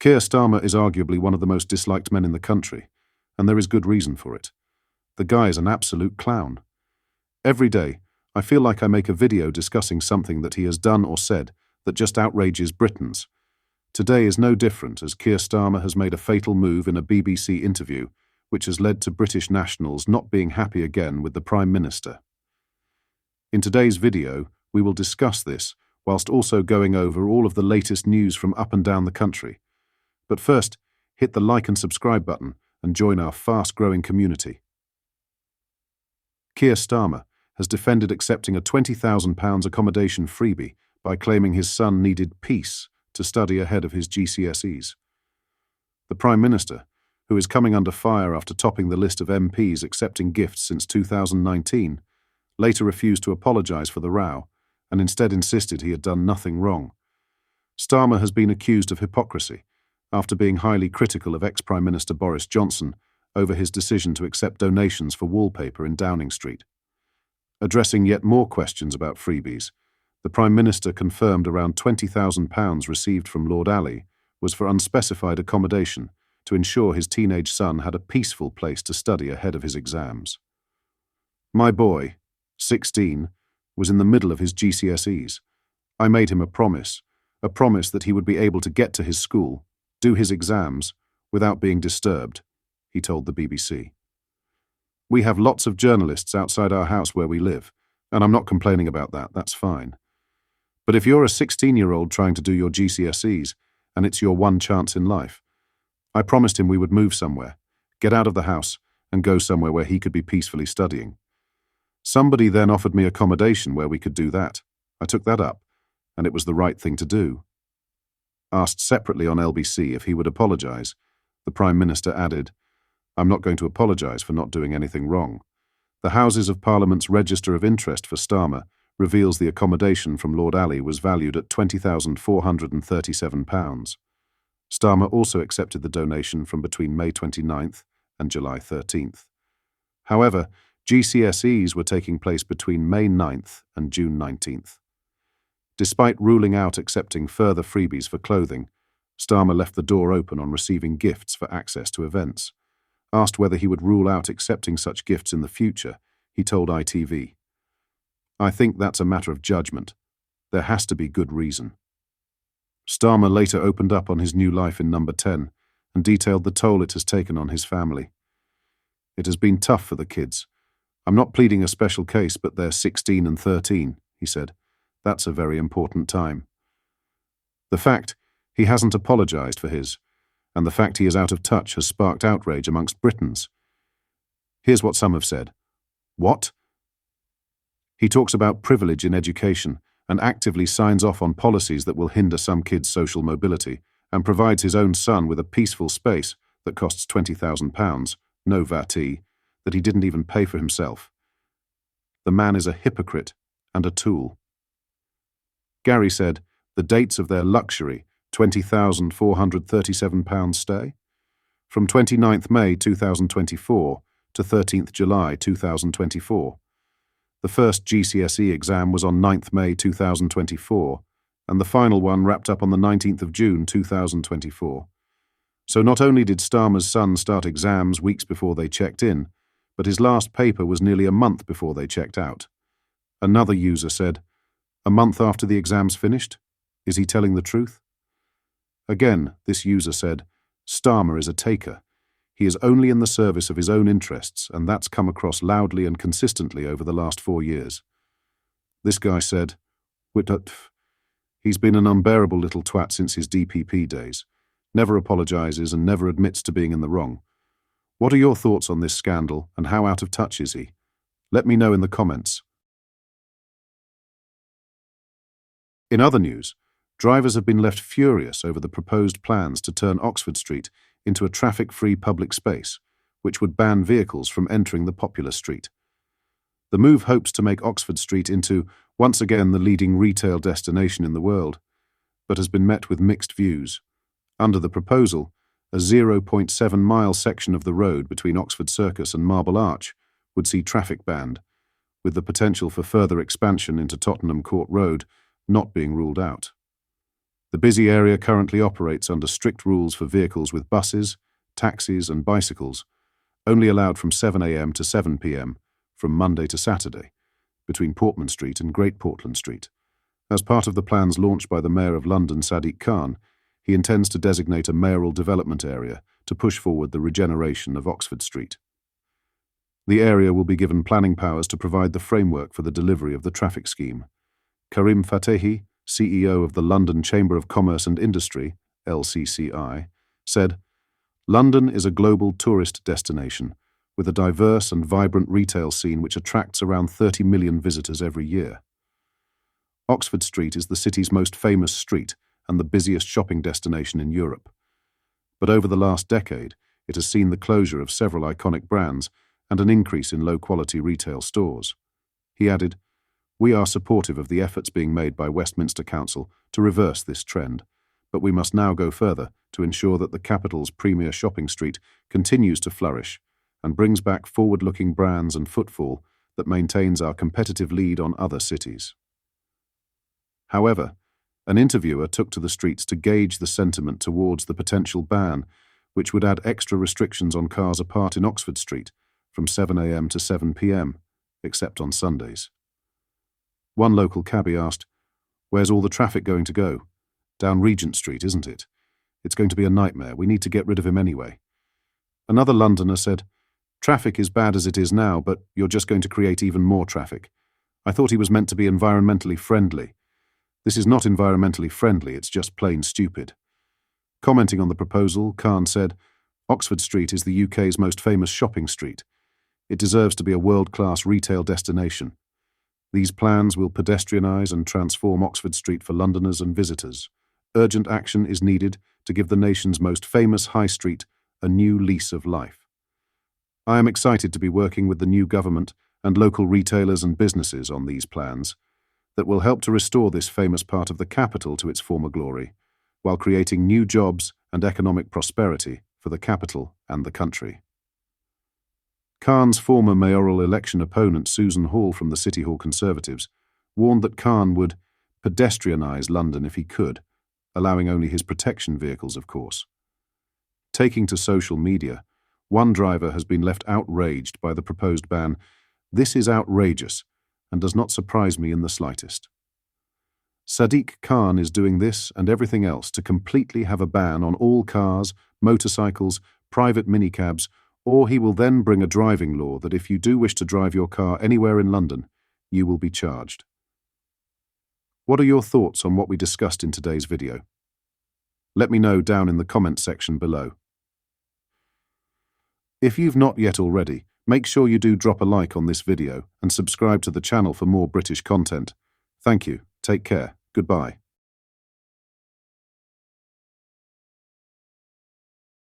Keir Starmer is arguably one of the most disliked men in the country, and there is good reason for it. The guy is an absolute clown. Every day, I feel like I make a video discussing something that he has done or said that just outrages Britons. Today is no different, as Keir Starmer has made a fatal move in a BBC interview, which has led to British nationals not being happy again with the Prime Minister. In today's video, we will discuss this, whilst also going over all of the latest news from up and down the country. But first, hit the like and subscribe button and join our fast-growing community. Keir Starmer has defended accepting a £20,000 accommodation freebie by claiming his son needed peace to study ahead of his GCSEs. The Prime Minister, who is coming under fire after topping the list of MPs accepting gifts since 2019, later refused to apologise for the row and instead insisted he had done nothing wrong. Starmer has been accused of hypocrisy after being highly critical of ex-Prime Minister Boris Johnson over his decision to accept donations for wallpaper in Downing Street. Addressing yet more questions about freebies, the Prime Minister confirmed around £20,000 received from Lord Ali was for unspecified accommodation to ensure his teenage son had a peaceful place to study ahead of his exams. My boy, 16, was in the middle of his GCSEs. I made him a promise that he would be able to get to his school, do his exams, without being disturbed, he told the BBC. We have lots of journalists outside our house where we live, and I'm not complaining about that, that's fine. But if you're a 16-year-old trying to do your GCSEs, and it's your one chance in life, I promised him we would move somewhere, get out of the house, and go somewhere where he could be peacefully studying. Somebody then offered me accommodation where we could do that. I took that up, and it was the right thing to do. Asked separately on LBC if he would apologise, the Prime Minister added, I'm not going to apologise for not doing anything wrong. The Houses of Parliament's Register of Interest for Starmer reveals the accommodation from Lord Ali was valued at £20,437. Starmer also accepted the donation from between May 29th and July 13th. However, GCSEs were taking place between May 9th and June 19th. Despite ruling out accepting further freebies for clothing, Starmer left the door open on receiving gifts for access to events. Asked whether he would rule out accepting such gifts in the future, he told ITV, I think that's a matter of judgment. There has to be good reason. Starmer later opened up on his new life in Number 10 and detailed the toll it has taken on his family. It has been tough for the kids. I'm not pleading a special case, but they're 16 and 13, he said. That's a very important time. The fact he hasn't apologised for his, and the fact he is out of touch has sparked outrage amongst Britons. Here's what some have said. What? He talks about privilege in education and actively signs off on policies that will hinder some kids' social mobility and provides his own son with a peaceful space that costs £20,000, no VAT, that he didn't even pay for himself. The man is a hypocrite and a tool. Gary said the dates of their luxury £20,437 stay? From 29th May 2024 to 13th July 2024. The first GCSE exam was on 9th May 2024, and the final one wrapped up on the 19th of June 2024. So not only did Starmer's son start exams weeks before they checked in, but his last paper was nearly a month before they checked out. Another user said, a month after the exams finished? Is he telling the truth? Again, this user said, Starmer is a taker. He is only in the service of his own interests, and that's come across loudly and consistently over the last 4 years. This guy said, he's been an unbearable little twat since his DPP days, never apologises and never admits to being in the wrong. What are your thoughts on this scandal, and how out of touch is he? Let me know in the comments. In other news, drivers have been left furious over the proposed plans to turn Oxford Street into a traffic-free public space, which would ban vehicles from entering the popular street. The move hopes to make Oxford Street into, once again, the leading retail destination in the world, but has been met with mixed views. Under the proposal, a 0.7-mile section of the road between Oxford Circus and Marble Arch would see traffic banned, with the potential for further expansion into Tottenham Court Road not being ruled out. The busy area currently operates under strict rules for vehicles with buses, taxis and bicycles, only allowed from 7 a.m. to 7 p.m. from Monday to Saturday, between Portman Street and Great Portland Street. As part of the plans launched by the Mayor of London, Sadiq Khan, he intends to designate a mayoral development area to push forward the regeneration of Oxford Street. The area will be given planning powers to provide the framework for the delivery of the traffic scheme. Karim Fatehi, CEO of the London Chamber of Commerce and Industry, LCCI, said, "London is a global tourist destination with a diverse and vibrant retail scene which attracts around 30 million visitors every year. Oxford Street is the city's most famous street and the busiest shopping destination in Europe. But over the last decade, it has seen the closure of several iconic brands and an increase in low-quality retail stores." He added, "We are supportive of the efforts being made by Westminster Council to reverse this trend, but we must now go further to ensure that the capital's premier shopping street continues to flourish and brings back forward-looking brands and footfall that maintains our competitive lead on other cities." However, an interviewer took to the streets to gauge the sentiment towards the potential ban, which would add extra restrictions on cars apart in Oxford Street from 7 a.m. to 7 p.m., except on Sundays. One local cabbie asked, "Where's all the traffic going to go? Down Regent Street, isn't it? It's going to be a nightmare. We need to get rid of him anyway." Another Londoner said, "Traffic is bad as it is now, but you're just going to create even more traffic. I thought he was meant to be environmentally friendly. This is not environmentally friendly, it's just plain stupid." Commenting on the proposal, Khan said, "Oxford Street is the UK's most famous shopping street. It deserves to be a world-class retail destination. These plans will pedestrianise and transform Oxford Street for Londoners and visitors. Urgent action is needed to give the nation's most famous high street a new lease of life. I am excited to be working with the new government and local retailers and businesses on these plans that will help to restore this famous part of the capital to its former glory, while creating new jobs and economic prosperity for the capital and the country." Khan's former mayoral election opponent Susan Hall from the City Hall Conservatives warned that Khan would pedestrianise London if he could, allowing only his protection vehicles, of course. Taking to social media, one driver has been left outraged by the proposed ban. "This is outrageous and does not surprise me in the slightest. Sadiq Khan is doing this and everything else to completely have a ban on all cars, motorcycles, private minicabs, or he will then bring a driving law that if you do wish to drive your car anywhere in London, you will be charged." What are your thoughts on what we discussed in today's video? Let me know down in the comment section below. If you've not yet already, make sure you do drop a like on this video and subscribe to the channel for more British content. Thank you. Take care. Goodbye.